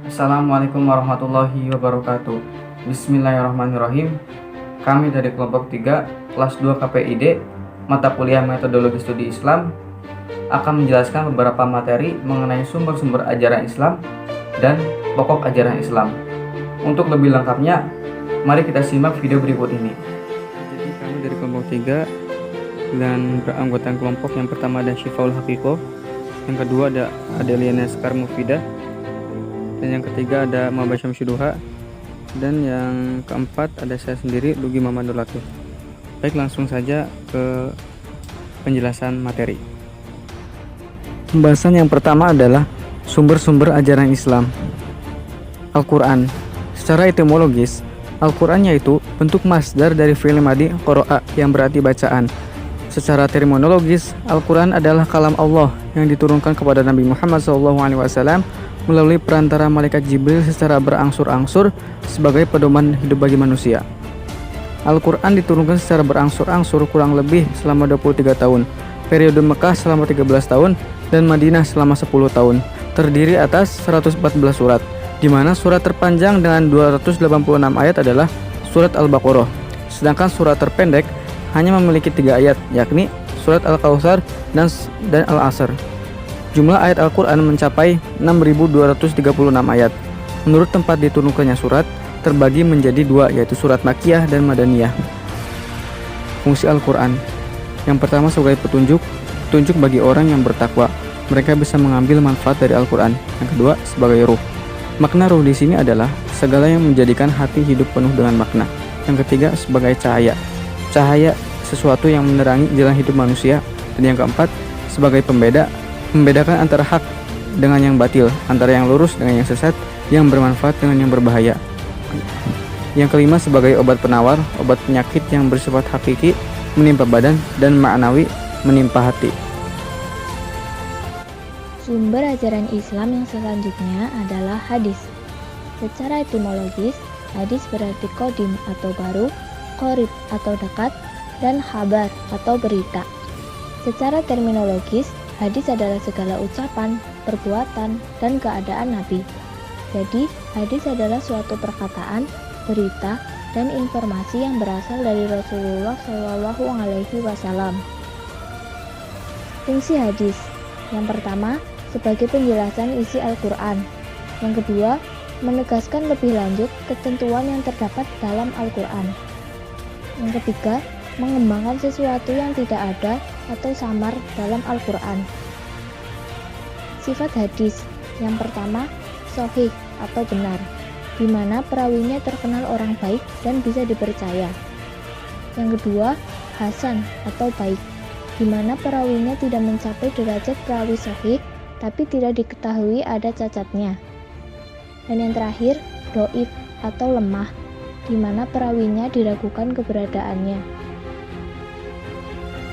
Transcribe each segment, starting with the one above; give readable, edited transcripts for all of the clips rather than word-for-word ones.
Assalamualaikum warahmatullahi wabarakatuh. Bismillahirrahmanirrahim. Kami dari kelompok 3 kelas 2 KPID mata kuliah metodologi studi Islam akan menjelaskan beberapa materi mengenai sumber-sumber ajaran Islam dan pokok ajaran Islam. Untuk lebih lengkapnya, mari kita simak video berikut ini. Jadi kami dari kelompok 3 dan beranggotakan kelompok yang pertama ada Syifaul Haqiqoh, yang kedua ada Adeliana Sekar Mufidah, dan yang ketiga ada Maba Syamsuduha, dan yang keempat ada saya sendiri, Lugi Mamadul Latif. Baik, langsung saja ke penjelasan materi. Pembahasan yang pertama adalah sumber-sumber ajaran Islam. Al-Quran. Secara etimologis, Al-Quran yaitu bentuk masdar dari fi'il madhi qara'a yang berarti bacaan. Secara terminologis, Al-Quran adalah kalam Allah yang diturunkan kepada Nabi Muhammad SAW melalui perantara malaikat Jibril secara berangsur-angsur sebagai pedoman hidup bagi manusia. Al-Quran diturunkan secara berangsur-angsur kurang lebih selama 23 tahun, periode Mekah selama 13 tahun, dan Madinah selama 10 tahun, terdiri atas 114 surat, di mana surat terpanjang dengan 286 ayat adalah surat Al-Baqarah, sedangkan surat terpendek hanya memiliki 3 ayat, yakni surat Al-Kautsar dan Al-Asr. Jumlah ayat Al-Quran mencapai 6.236 ayat. Menurut tempat diturunkannya surat, terbagi menjadi 2, yaitu surat Makkiyah dan Madaniyah. Fungsi Al-Quran. Yang pertama sebagai petunjuk bagi orang yang bertakwa. Mereka bisa mengambil manfaat dari Al-Quran. Yang kedua sebagai ruh. Makna ruh di sini adalah segala yang menjadikan hati hidup penuh dengan makna. Yang ketiga sebagai cahaya. Cahaya sesuatu yang menerangi jalan hidup manusia. Dan yang keempat sebagai membedakan antara hak dengan yang batil, antara yang lurus dengan yang sesat, yang bermanfaat dengan yang berbahaya. Yang kelima sebagai obat penawar, obat penyakit yang bersifat hakiki menimpa badan dan ma'nawi menimpa hati. Sumber ajaran Islam yang selanjutnya adalah hadis. Secara etimologis, hadis berarti qadim atau baru, qorib atau dekat, dan khabar atau berita. Secara terminologis, hadis adalah segala ucapan, perbuatan, dan keadaan Nabi. Jadi, hadis adalah suatu perkataan, berita, dan informasi yang berasal dari Rasulullah SAW. Fungsi hadis. Yang pertama, sebagai penjelasan isi Al-Quran. Yang kedua, menegaskan lebih lanjut ketentuan yang terdapat dalam Al-Quran. Yang ketiga, mengembangkan sesuatu yang tidak ada atau samar dalam Al-Quran. Sifat hadis. Yang pertama, sahih atau benar, di mana perawinya terkenal orang baik dan bisa dipercaya. Yang kedua, hasan atau baik, di mana perawinya tidak mencapai derajat perawi sahih, tapi tidak diketahui ada cacatnya. Dan yang terakhir, dhaif atau lemah, di mana perawinya diragukan keberadaannya.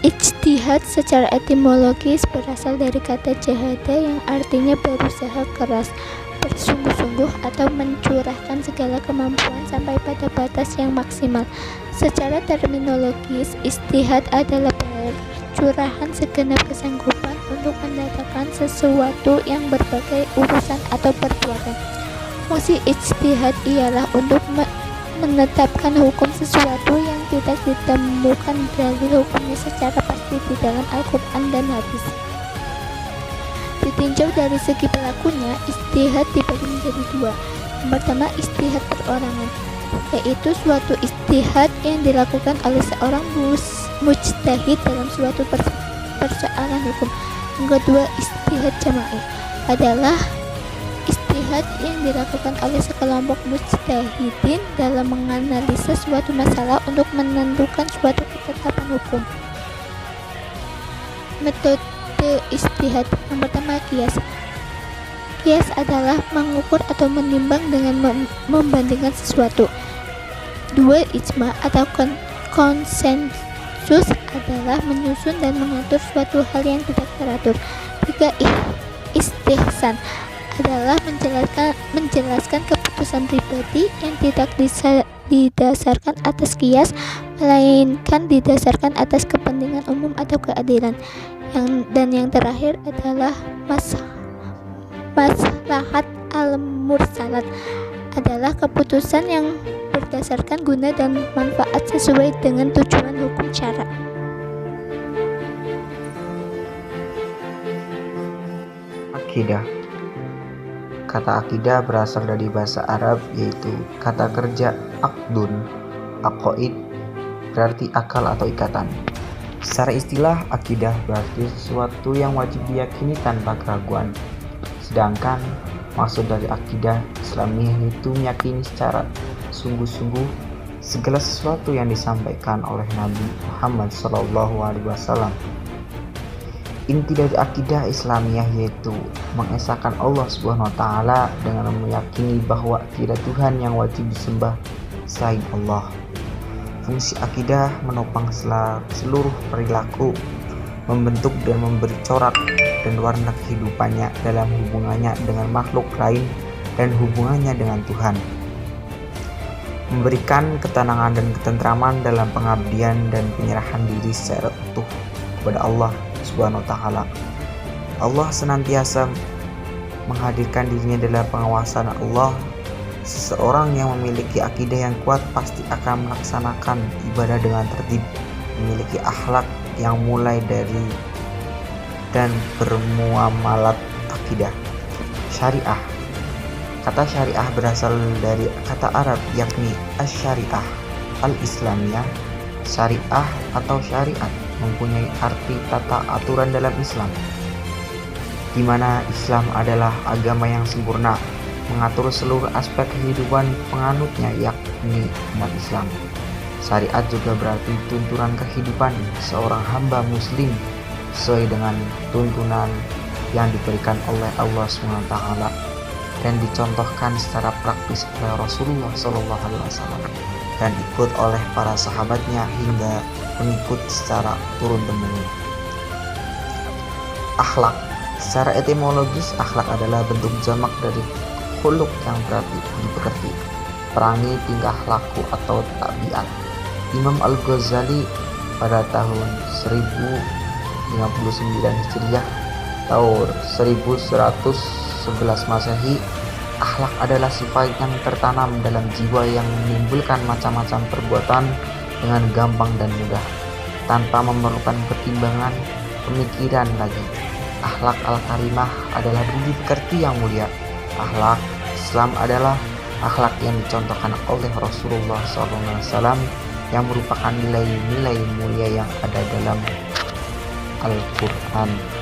Ijtihad secara etimologis berasal dari kata jahada yang artinya berusaha keras, bersungguh-sungguh atau mencurahkan segala kemampuan sampai pada batas yang maksimal. Secara terminologis, ijtihad adalah percurahan segenap kesanggupan untuk mendatangkan sesuatu yang berbagai urusan atau perbuatan. Fungsi ijtihad ialah untuk menetapkan hukum sesuatu yang tidak ditemukan dalil hukumnya secara pasti di dalam Al-Quran dan hadis. Ditinjau dari segi pelakunya, ijtihad dibagi menjadi 2. Yang pertama, ijtihad perorangan, yaitu suatu ijtihad yang dilakukan oleh seorang mujtahid dalam suatu persoalan hukum. Yang kedua, ijtihad jama'i adalah ijtihad yang dilakukan oleh sekelompok mujtahidin dalam menganalisa suatu masalah untuk menentukan suatu ketetapan hukum. Metode ijtihad. Yang pertama, qiyas. Qiyas adalah mengukur atau menimbang dengan membandingkan sesuatu. 2. Ijma atau konsensus adalah menyusun dan mengatur suatu hal yang tidak teratur. 3. Istihsan adalah menjelaskan keputusan pribadi yang tidak didasarkan atas qiyas, melainkan didasarkan atas kepentingan umum atau keadilan. Dan yang terakhir adalah maslahat al al-mursalat adalah keputusan yang berdasarkan guna dan manfaat sesuai dengan tujuan hukum syara. Akidah. Kata akidah berasal dari bahasa Arab, yaitu kata kerja akdun, aqaid, berarti akal atau ikatan. Secara istilah, akidah berarti sesuatu yang wajib diyakini tanpa keraguan. Sedangkan maksud dari akidah Islamiyah itu meyakini secara sungguh-sungguh segala sesuatu yang disampaikan oleh Nabi Muhammad SAW. Inti dari akidah Islamiyah yaitu mengesahkan Allah SWT dengan meyakini bahwa tidak Tuhan yang wajib disembah selain Allah. Fungsi akidah menopang seluruh perilaku, membentuk dan memberi corak dan warna kehidupannya dalam hubungannya dengan makhluk lain dan hubungannya dengan Tuhan. Memberikan ketenangan dan ketentraman dalam pengabdian dan penyerahan diri secara utuh kepada Allah Subhanahu wa taala. Allah senantiasa menghadirkan dirinya dalam pengawasan Allah. Seseorang yang memiliki akidah yang kuat pasti akan melaksanakan ibadah dengan tertib, memiliki akhlak yang mulai dari dan bermuamalat akidah. Syariah. Kata syariah berasal dari kata Arab yakni asy-syariah al-islamiyah. Syariah atau syariat mempunyai arti tata aturan dalam Islam, di mana Islam adalah agama yang sempurna, mengatur seluruh aspek kehidupan penganutnya yakni umat Islam. Syariat juga berarti tuntunan kehidupan seorang hamba muslim sesuai dengan tuntunan yang diberikan oleh Allah SWT dan dicontohkan secara praktis oleh Rasulullah SAW dan ikut oleh para sahabatnya hingga pengikut secara turun-temurun. Akhlak. Secara etimologis, akhlak adalah bentuk jamak dari khuluq yang berarti dipekerti, perangi, tingkah laku atau tabiat. Imam Al-Ghazali pada tahun 1059 Hijriah tahun 1111 Masehi, akhlak adalah sifat yang tertanam dalam jiwa yang menimbulkan macam-macam perbuatan dengan gampang dan mudah, tanpa memerlukan pertimbangan pemikiran lagi. Akhlak al-karimah adalah budi pekerti yang mulia. Akhlak Islam adalah akhlak yang dicontohkan oleh Rasulullah SAW yang merupakan nilai-nilai mulia yang ada dalam Al-Quran.